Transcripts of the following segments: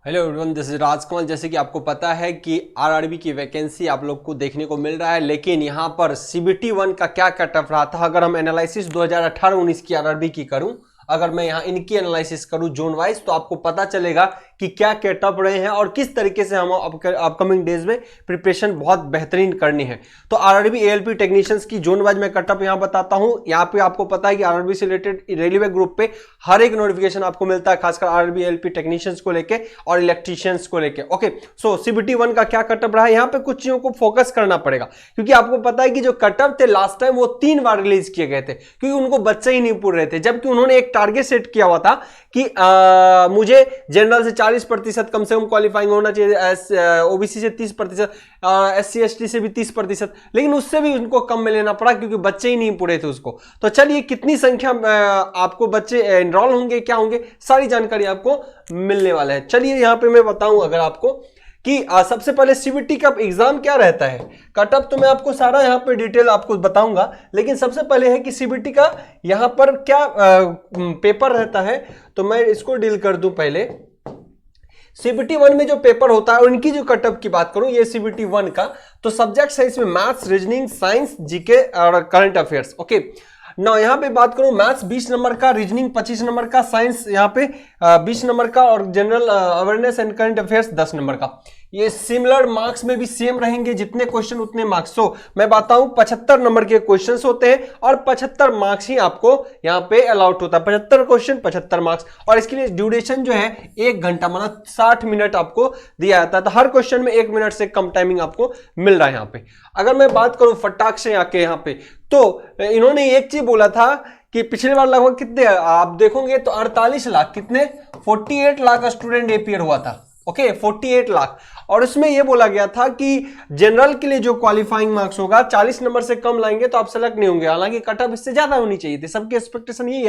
Hello everyone, this is Rajkamal. जैसे कि आपको पता है कि आरआरबी की वैकेंसी आप लोग को देखने को मिल रहा है, लेकिन यहाँ पर सीबीटी 1 का क्या कट ऑफ रहा था। अगर हम एनालिसिस 2018-19 की आरआरबी की करूं, अगर मैं यहाँ इनकी एनालिसिस करूं जोन वाइज, तो आपको पता चलेगा कि क्या कट ऑफ रहे हैं और किस तरीके से हम अपकमिंग डेज में प्रिपरेशन बहुत बेहतरीन करनी है। तो आरआरबी एएलपी टेक्नीशियंस की जोन वाइज मैं कट ऑफ यहाँ बताता हूँ। यहाँ पे आपको पता है कि आरआरबी से रिलेटेड रेलवे ग्रुप पे हर एक नोटिफिकेशन आपको मिलता है, खासकर आरआरबी एएलपी टेक्नीशियंस को लेके और इलेक्ट्रीशियंस को लेके। ओके, सो सीबीटी 1 का क्या कट ऑफ रहा है, यहाँ पे कुछ चीजों को फोकस करना पड़ेगा, क्योंकि आपको पता है कि जो कट ऑफ थे लास्ट टाइम वो 3 बार रिलीज किए गए थे, क्योंकि उनको बच्चे ही नहीं पूर रहे थे। जबकि उन्होंने एक टारगेट सेट किया हुआ था कि मुझे जनरल से 40% कम से कम क्वालिफाइंग होना चाहिए, ओबीसी से 30%, एससी एसटी से भी 30%, लेकिन उससे भी उनको कम में लेना पड़ा क्योंकि बच्चे ही नहीं पूरे थे उसको। तो चलिए, कितनी संख्या आपको बच्चे एनरोल होंगे, क्या होंगे, सारी जानकारी आपको मिलने वाला है। चलिए यहां पे मैं बताऊं अगर आपको कि सबसे पहले सीबीटी का एग्जाम क्या रहता है, कट ऑफ तो मैं आपको सारा यहाँ पे डिटेल आपको बताऊंगा, लेकिन सबसे पहले है कि सीबीटी का यहाँ पर क्या पेपर रहता है, तो मैं इसको डील कर दूं। पहले सीबीटी 1 में जो पेपर होता है उनकी जो कट ऑफ की बात करूं, ये सीबीटी 1 का, तो सब्जेक्ट्स है इसमें मैथ्स, रीजनिंग, साइंस, जीके और करंट अफेयर्स। ओके, ना यहाँ पे बात करूं, मैथ्स 20 नंबर का, रीजनिंग 25 नंबर का, साइंस यहाँ पे 20 नंबर का और general awareness and current affairs 10 number का। ये सिमिलर मार्क्स में भी सेम रहेंगे, जितने क्वेश्चन उतने मार्क्स। सो मैं बताऊं 75 नंबर के क्वेश्चंस होते हैं और 75 मार्क्स ही आपको यहाँ पे अलाउट होता है। 75 क्वेश्चन 75 मार्क्स, और इसके लिए ड्यूरेशन जो है 1 घंटा, मतलब 60 मिनट आपको दिया जाता है। तो हर क्वेश्चन में 1 मिनट से कम टाइमिंग आपको मिल रहा है यहाँ पे। अगर मैं बात करूं फटाक से आके यहाँ पे, तो इन्होंने एक चीज बोला था कि पिछले बार लगभग कितने आप देखोगे तो 48 लाख, कितने 48 लाख स्टूडेंट एपियर हुआ था। ओके, 48 लाख, और इसमें यह बोला गया था कि जनरल के लिए जो क्वालिफाइंग मार्क्स होगा 40 नंबर से कम लाएंगे तो आप सेलेक्ट नहीं होंगे। हालांकि कट ऑफ इससे ज्यादा होनी चाहिए थी, सबकी एक्सपेक्टेशन यही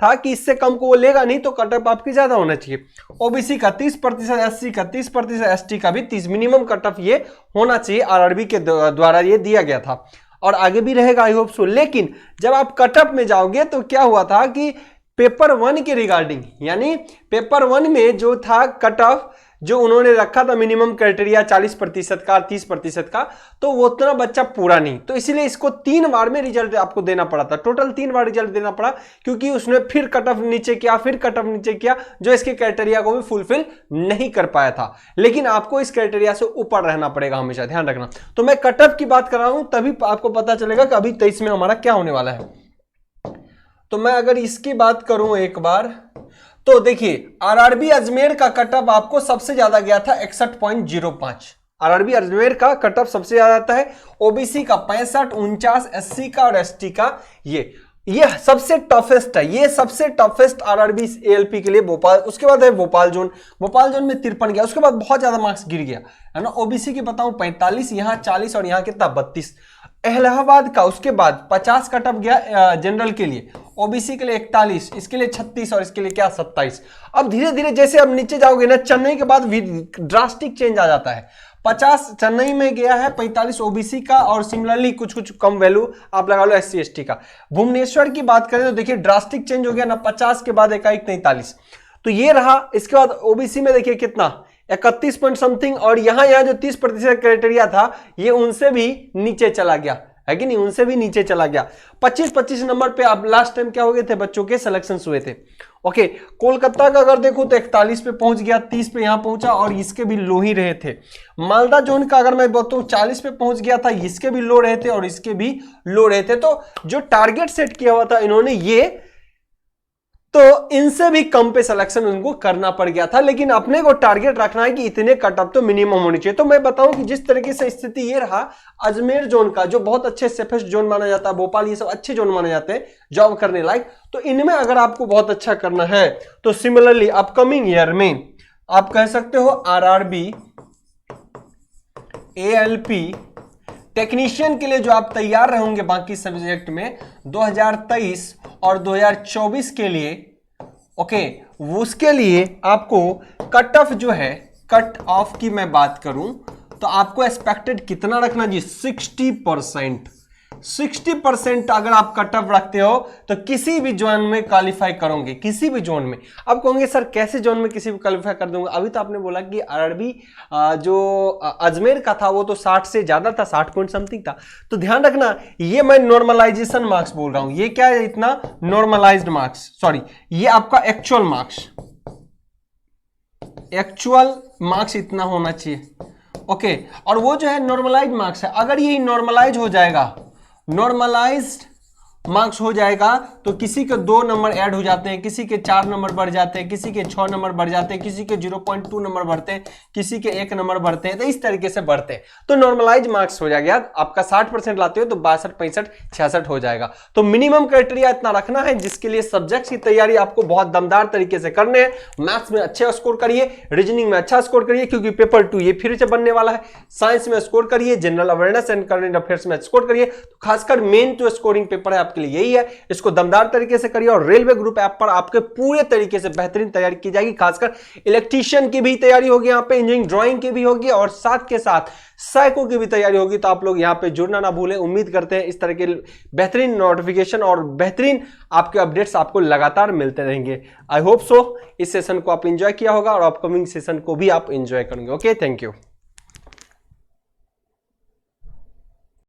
था कि इससे कम को वो लेगा नहीं, तो कट ऑफ आपकी ज्यादा होना चाहिए। ओबीसी का 30%, एससी का 30%, एसटी का भी 30, मिनिमम कट ऑफ ये होना चाहिए। आरआरबी के द्वारा ये दिया गया था और आगे भी रहेगा, आई होप सो। लेकिन जब आप कट ऑफ में जाओगे तो क्या हुआ था कि पेपर 1 के रिगार्डिंग, यानी पेपर 1 में जो था कट ऑफ जो उन्होंने रखा था मिनिमम क्राइटेरिया 40% का, 30% का, तो वो उतना बच्चा पूरा नहीं, तो इसीलिए इसको 3 बार में रिजल्ट आपको देना पड़ा था। टोटल 3 बार रिजल्ट देना पड़ा, क्योंकि उसने फिर कट ऑफ नीचे किया, फिर कट ऑफ नीचे किया, जो इसके क्राइटेरिया को भी फुलफिल नहीं कर पाया था। लेकिन आपको इस क्राइटेरिया से ऊपर रहना पड़ेगा, हमेशा ध्यान रखना। तो मैं कट ऑफ की बात कर रहा हूं, तभी आपको पता चलेगा कि अभी 23 में हमारा क्या होने वाला है। तो मैं अगर इसकी बात करूं एक बार, तो देखिए आरआरबी अजमेर का कट ऑफ आपको सबसे ज्यादा गया था 61.05। आरआरबी अजमेर का कट ऑफ सबसे ज्यादा आता है। ओबीसी का 65, 49, एससी का और एसटी का ये सबसे टफेस्ट है, ये सबसे टफेस्ट आरआरबी एएलपी के लिए भोपाल। उसके बाद है भोपाल जोन में 53 गया, उसके बाद बहुत ज्यादा मार्क्स गिर गया है ना। ओबीसी की बताऊं 45, यहां 40 और यहां कितना 32। इलाहाबाद का उसके बाद 50 कट ऑफ गया जनरल के लिए, ओबीसी के लिए 41, इसके लिए 36 और इसके लिए क्या 27। अब धीरे धीरे जैसे अब नीचे जाओगे ना, चेन्नई के बाद ड्रास्टिक चेंज आ जाता है। 50 चेन्नई में गया है, 45 ओबीसी का, और सिमिलरली कुछ कुछ कम वैल्यू आप लगा लो एससी एसटी का। भुवनेश्वर की बात करें तो देखिए ड्रास्टिक चेंज हो गया ना, 50 के बाद एकाएक 43, तो ये रहा। इसके बाद ओबीसी में देखिए कितना 31 पॉइंट समथिंग, और यहां जो 30% क्राइटेरिया था ये उनसे भी नीचे चला गया है कि नहीं, उनसे भी नीचे चला गया। 25 नंबर पे आप लास्ट टाइम क्या हो गए थे, बच्चों के सिलेक्शन हुए थे। ओके, कोलकाता का अगर देखो तो 41 पे पहुंच गया, 30 पे यहां पहुंचा और इसके भी लो ही रहे थे। मालदा जोन का अगर मैं बताऊं 40 पे पहुंच गया था, इसके भी लो रहे थे और इसके भी लो रहे थे। तो जो टारगेट सेट किया हुआ था इन्होंने ये, तो इनसे भी कम पे सिलेक्शन उनको करना पड़ गया था। लेकिन अपने को टारगेट रखना है कि इतने कट ऑफ तो मिनिमम होनी चाहिए। तो मैं बताऊं कि जिस तरीके से स्थिति ये रहा अजमेर जोन का, जो बहुत अच्छे सेफेस्ट जोन माना जाता है, भोपाल, ये सब अच्छे जोन माने जाते हैं जॉब करने लायक, तो इनमें अगर आपको बहुत अच्छा करना है तो सिमिलरली अपकमिंग ईयर में आप कह सकते हो आरआरबी एएलपी टेक्नीशियन के लिए जो आप तैयार रहेंगे बाकी सब्जेक्ट में 2023 और 2024 के लिए, ओके, उसके लिए आपको कट ऑफ जो है, कट ऑफ की मैं बात करूं तो आपको एक्सपेक्टेड कितना रखना जी, 60%। 60% अगर आप कट ऑफ रखते हो तो किसी भी जोन में क्वालिफाई करोगे, किसी भी जोन में। अब कहोगे सर कैसे जोन में किसी भी क्वालिफाई कर दूंगा? अभी तो आपने बोला कि आरआरबी जो अजमेर का था वो तो 60 से ज्यादा था, 60 पॉइंट समथिंग था। तो ध्यान रखना, ये मैं नॉर्मलाइजेशन मार्क्स बोल रहा हूं, ये क्या है इतना नॉर्मलाइज्ड मार्क्स, सॉरी ये आपका एक्चुअल मार्क्स, एक्चुअल मार्क्स इतना होना चाहिए। ओके और वो जो है नॉर्मलाइज मार्क्स है, अगर ये नॉर्मलाइज हो जाएगा, नॉर्मलाइज्ड मार्क्स हो जाएगा तो किसी के 2 नंबर ऐड हो जाते हैं, किसी के 4 नंबर बढ़ जाते हैं, किसी के 6 नंबर बढ़ जाते हैं, किसी के 0.2 नंबर बढ़ते हैं, किसी के 1 नंबर बढ़ते हैं, तो इस तरीके से बढ़ते हैं। तो नॉर्मलाइज मार्क्स हो जाएगा, आपका 60% लाते हो तो 62, 65, 66 हो जाएगा। तो मिनिमम क्राइटेरिया इतना रखना है, जिसके लिए सब्जेक्ट की तैयारी आपको बहुत दमदार तरीके से करने हैं। मैथ्स में अच्छे स्कोर करिए, रीजनिंग में अच्छा स्कोर करिए क्योंकि पेपर 2 ये फिर से बनने वाला है, साइंस में स्कोर करिए, general awareness and current affairs में स्कोर करिए। तो खासकर मेन जो स्कोरिंग पेपर है आपके लिए यही है, इसको दमदार तरीके से करिए। और रेलवे ग्रुप ऐप पर आपके पूरे तरीके से बेहतरीन तैयारी की जाएगी, खासकर इलेक्ट्रीशियन की भी तैयारी होगी, यहाँ पे इंजीनियरिंग ड्राइंग की भी होगी और साथ के साथ साइको की भी तैयारी होगी। तो आप लोग यहाँ पे जुड़ना ना भूलें। उम्मीद करते हैं इस तरह के बेहतरीन नोटिफिकेशन और बेहतरीन आपके अपडेट्स आपको लगातार मिलते रहेंगे। आई होप सो इस सेशन को आप एंजॉय किया होगा और अपकमिंग सेशन को भी आप एंजॉय करेंगे। Okay, thank you.